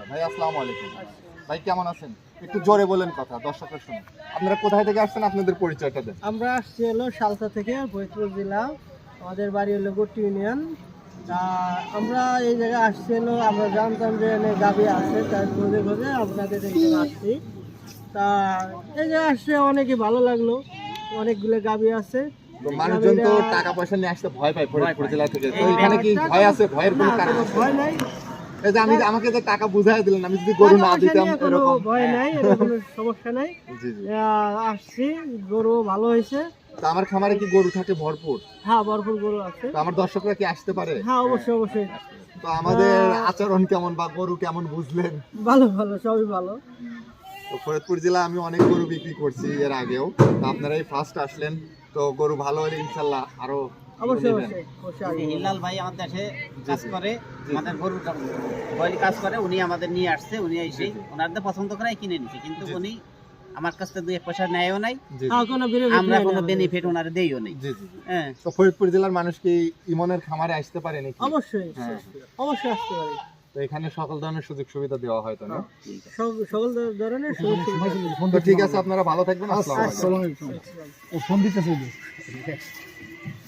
ভাই আসসালামু আলাইকুম। ভাই কেমন আছেন? একটু জোরে বলেন কথা, দর্শকরা শুনুন। আপনারা কোথায় থেকে আসছেন, আপনাদের পরিচয়টা দেন। আমরা আসছি হলো সালসা থেকে, ফরিদপুর জেলা। আমাদের বাড়ি হলো গোটি ইউনিয়ন। তা আমরা এই জায়গায় আসছি হলো, আমরা জানতাম যে এখানে গাভী আছে, তাই খোঁজে খোঁজে আপনাদের এখানে আসছি। তা এই জায়গায় আসছে অনেকে ভালো লাগলো, অনেকগুলো গাভী আছে। তো মানুষজন তো টাকা পয়সা নিয়ে আসতে ভয় পায় ফরিদপুর জেলা থেকে, তো এখানে কি ভয় আছে? ভয়ের কোনো না, কারণ কোনো আছে? ভয় নাই। এই যে আমাকে যে টাকা বুঝাই দিলেন, আমি যদি গরু না টাকা পয়সা দিতাম নিয়ে কোনো এরকম। ভয় নাই, এরকম কোনো সমস্যা নাই। জি জি। আসছি, গরু ভালো হয়েছে। তো আমার খামারে কি গরু থাকে ভরপুর? হ্যাঁ, ভরপুর গরু আছে। তো আমার দর্শকরা কি আসতে পারে? হ্যাঁ, অবশ্যই অবশ্যই। তো আমাদের আচরণ কেমন বা গরু কেমন বুঝলেন? ভালো ভালো, সবই ভালো। তো ফরিদপুর জেলা আমি অনেক গরু বিক্রি করছি এর আগেও, তো আপনারা এই ফার্স্ট আসলেন, তো গরু ভালো হলে ইনশাল্লাহ আরো অবশ্যই নেবেন। অবশ্যই অবশ্যই। হিলাল ভাই আমাদের দেশে কাজ করে, আমাদের গরুর বয়লি কাজ করে, উনি আমাদের নিয়ে আসছে, উনি এসে ওনাদের পছন্দ করে কিনে নিছে, কিন্তু উনি আমার কাছ থেকে 2-1 পয়সা নেয়ও নাই, জি জি। কোনো benefit আমরা নাই কোনো না। বেনিফিট ওনারে দেইও নাই। জি জি। হ্যাঁ, তো ফরিদপুর জেলার মানুষ কি ইমনের খামারে আসতে পারে নাকি? অবশ্যই হ্যাঁ। অবশ্যই আসতে পারি। তো এখানে সকল ধরনের সুযোগ সুবিধা দেওয়া হয় তো না? সকল ধরনের সুযোগ সুবিধা। তো ঠিক আছে, আপনারা ভালো থাকবেন। আসসালামু আলাইকুম। আসসালামু আলাইকুম।